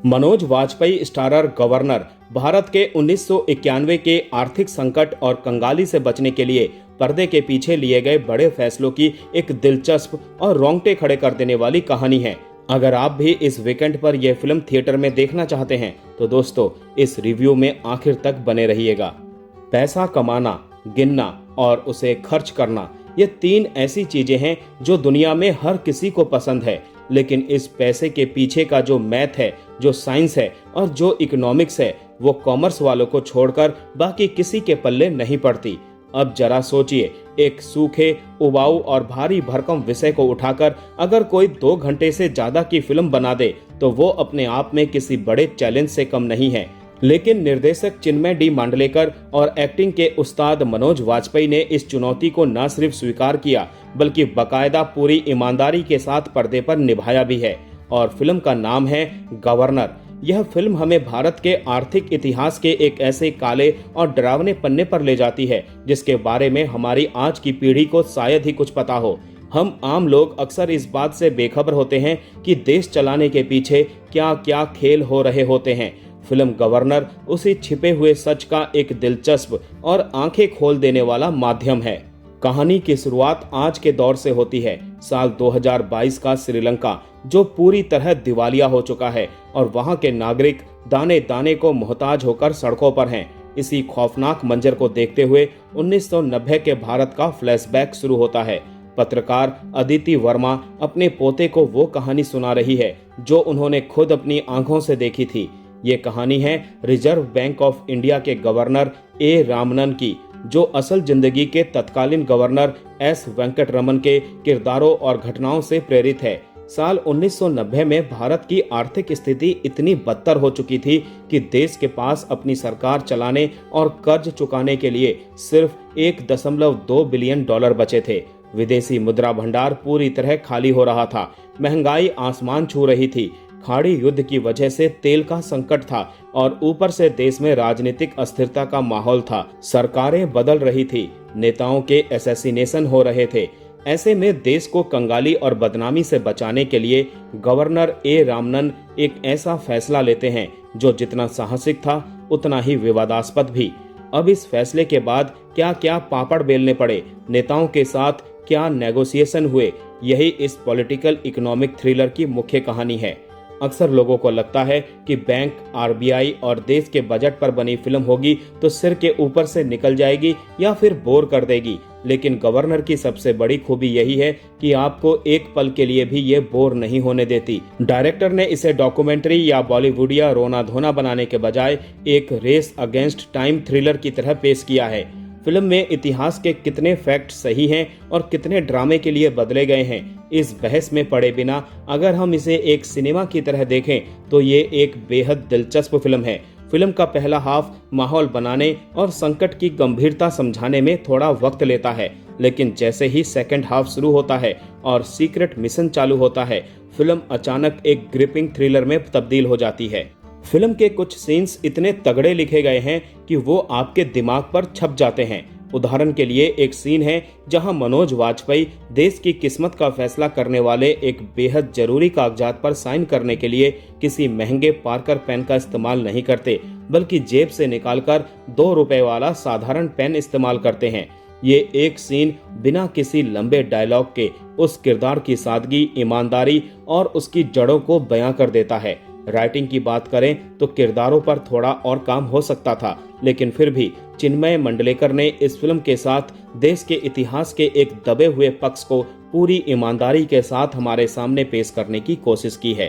Manoj Vajpayee starrer governor Bharat के 1991 के आर्थिक संकट और कंगाली से बचने के लिए पर्दे के पीछे लिए गए बड़े फैसलों की एक दिलचस्प और रोंगटे खड़े कर देने वाली कहानी है। अगर आप भी इस वीकेंड पर यह फिल्म थिएटर में देखना चाहते हैं तो दोस्तों इस रिव्यू में आखिर तक बने रहिएगा। पैसा कमाना, गिनना और उसे खर्च करना, ये तीन ऐसी चीजें हैं जो दुनिया में हर किसी को पसंद है, लेकिन इस पैसे के पीछे का जो मैथ है, जो साइंस है और जो इकोनॉमिक्स है, वो कॉमर्स वालों को छोड़कर बाकी किसी के पल्ले नहीं पड़ती। अब जरा सोचिए, एक सूखे, उबाऊ और भारी भरकम विषय को उठाकर अगर कोई 2 घंटे से ज्यादा की फिल्म बना दे तो वो अपने आप में किसी बड़े चैलेंज से कम नहीं है। लेकिन निर्देशक चिन्मय डी मांडलेकर और एक्टिंग के उस्ताद मनोज वाजपेयी ने इस चुनौती को न सिर्फ स्वीकार किया बल्कि बकायदा पूरी ईमानदारी के साथ पर्दे पर निभाया भी है। और फिल्म का नाम है गवर्नर। यह फिल्म हमें भारत के आर्थिक इतिहास के एक ऐसे काले और डरावने पन्ने पर ले जाती है जिसके बारे में हमारी आज की पीढ़ी को शायद ही कुछ पता हो। हम आम लोग अक्सर इस बात से बेखबर होते हैं कि देश चलाने के पीछे क्या क्या खेल हो रहे होते हैं। फिल्म गवर्नर उसी छिपे हुए सच का एक दिलचस्प और आंखें खोल देने वाला माध्यम है। कहानी की शुरुआत आज के दौर से होती है। साल 2022 का श्रीलंका जो पूरी तरह दिवालिया हो चुका है और वहां के नागरिक दाने दाने को मोहताज होकर सड़कों पर हैं। इसी खौफनाक मंजर को देखते हुए 1990 के भारत का फ्लैशबैक शुरू होता है। पत्रकार अदिति वर्मा अपने पोते को वो कहानी सुना रही है जो उन्होंने खुद अपनी आंखों से देखी थी। ये कहानी है रिजर्व बैंक ऑफ इंडिया के गवर्नर ए रामनन की, जो असल जिंदगी के तत्कालीन गवर्नर एस वेंकटरमन के किरदारों और घटनाओं से प्रेरित है। साल 1990 में भारत की आर्थिक स्थिति इतनी बदतर हो चुकी थी कि देश के पास अपनी सरकार चलाने और कर्ज चुकाने के लिए सिर्फ 1.2 बिलियन डॉलर बचे थे। विदेशी मुद्रा भंडार पूरी तरह खाली हो रहा था। महंगाई आसमान छू रही थी। खाड़ी युद्ध की वजह से तेल का संकट था और ऊपर से देश में राजनीतिक अस्थिरता का माहौल था। सरकारें बदल रही थी, नेताओं के असैसिनेशन हो रहे थे। ऐसे में देश को कंगाली और बदनामी से बचाने के लिए गवर्नर ए रामनन एक ऐसा फैसला लेते हैं जो जितना साहसिक था उतना ही विवादास्पद भी। अब इस फैसले के बाद क्या क्या पापड़ बेलने पड़े, नेताओं के साथ क्या नेगोशिएशन हुए, यही इस पॉलिटिकल इकोनॉमिक थ्रिलर की मुख्य कहानी है। अक्सर लोगों को लगता है कि बैंक, आरबीआई और देश के बजट पर बनी फिल्म होगी तो सिर के ऊपर से निकल जाएगी या फिर बोर कर देगी। लेकिन गवर्नर की सबसे बड़ी खूबी यही है कि आपको एक पल के लिए भी ये बोर नहीं होने देती। डायरेक्टर ने इसे डॉक्यूमेंट्री या बॉलीवुडिया रोना धोना बनाने के बजाय एक रेस अगेंस्ट टाइम थ्रिलर की तरह पेश किया है। फिल्म में इतिहास के कितने फैक्ट सही हैं और कितने ड्रामे के लिए बदले गए हैं, इस बहस में पड़े बिना अगर हम इसे एक सिनेमा की तरह देखें तो ये एक बेहद दिलचस्प फिल्म है। फिल्म का पहला हाफ माहौल बनाने और संकट की गंभीरता समझाने में थोड़ा वक्त लेता है, लेकिन जैसे ही सेकंड हाफ शुरू होता है और सीक्रेट मिशन चालू होता है, फिल्म अचानक एक ग्रिपिंग थ्रिलर में तब्दील हो जाती है। फिल्म के कुछ सीन्स इतने तगड़े लिखे गए हैं कि वो आपके दिमाग पर छप जाते हैं। उदाहरण के लिए एक सीन है जहां मनोज वाजपेयी देश की किस्मत का फैसला करने वाले एक बेहद जरूरी कागजात पर साइन करने के लिए किसी महंगे पार्कर पेन का इस्तेमाल नहीं करते, बल्कि जेब से निकालकर 2 रुपए वाला साधारण पेन इस्तेमाल करते हैं। ये एक सीन बिना किसी लंबे डायलॉग के उस किरदार की सादगी, ईमानदारी और उसकी जड़ों को बयां कर देता है। राइटिंग की बात करें तो किरदारों पर थोड़ा और काम हो सकता था, लेकिन फिर भी चिन्मय मंडलेकर ने इस फिल्म के साथ देश के इतिहास के एक दबे हुए पक्ष को पूरी ईमानदारी के साथ हमारे सामने पेश करने की कोशिश की है।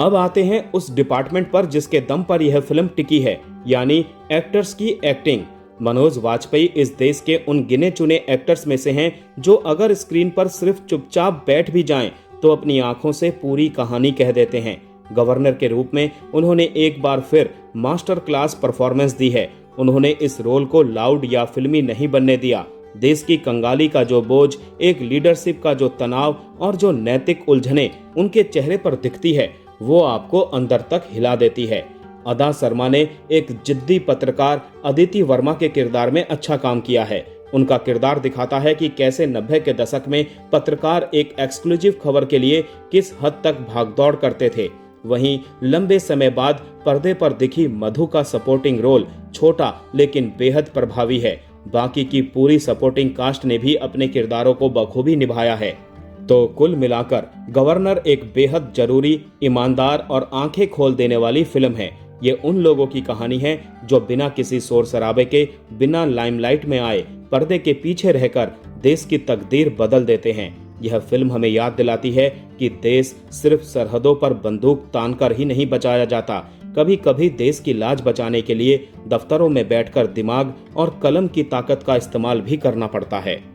अब आते हैं उस डिपार्टमेंट पर जिसके दम पर यह फिल्म टिकी है, यानी एक्टर्स की एक्टिंग। मनोज वाजपेयी इस देश के उन गिने चुने एक्टर्स में से हैं जो अगर स्क्रीन पर सिर्फ चुपचाप बैठ भी जाएं तो अपनी आंखों से पूरी कहानी कह देते हैं। गवर्नर के रूप में उन्होंने एक बार फिर मास्टर क्लास परफॉर्मेंस दी है। उन्होंने इस रोल को लाउड या फिल्मी नहीं बनने दिया। देश की कंगाली का जो बोझ, एक लीडरशिप का जो तनाव और जो नैतिक उलझने उनके चेहरे पर दिखती है, वो आपको अंदर तक हिला देती है। अदा शर्मा ने एक जिद्दी पत्रकार अदिति वर्मा के किरदार में अच्छा काम किया है। उनका किरदार दिखाता है कि कैसे 90 के दशक में पत्रकार एक एक्सक्लूसिव खबर के लिए किस हद तक भागदौड़ करते थे। वहीं लंबे समय बाद पर्दे पर दिखी मधु का सपोर्टिंग रोल छोटा लेकिन बेहद प्रभावी है। बाकी की पूरी सपोर्टिंग कास्ट ने भी अपने किरदारों को बखूबी निभाया है। तो कुल मिलाकर गवर्नर एक बेहद जरूरी, ईमानदार और आंखें खोल देने वाली फिल्म है। ये उन लोगों की कहानी है जो बिना किसी शोर शराबे के, बिना लाइमलाइट में आए, पर्दे के पीछे रहकर देश की तकदीर बदल देते हैं। यह फिल्म हमें याद दिलाती है कि देश सिर्फ सरहदों पर बंदूक तानकर ही नहीं बचाया जाता। कभी कभी देश की लाज बचाने के लिए दफ्तरों में बैठकर दिमाग और कलम की ताकत का इस्तेमाल भी करना पड़ता है।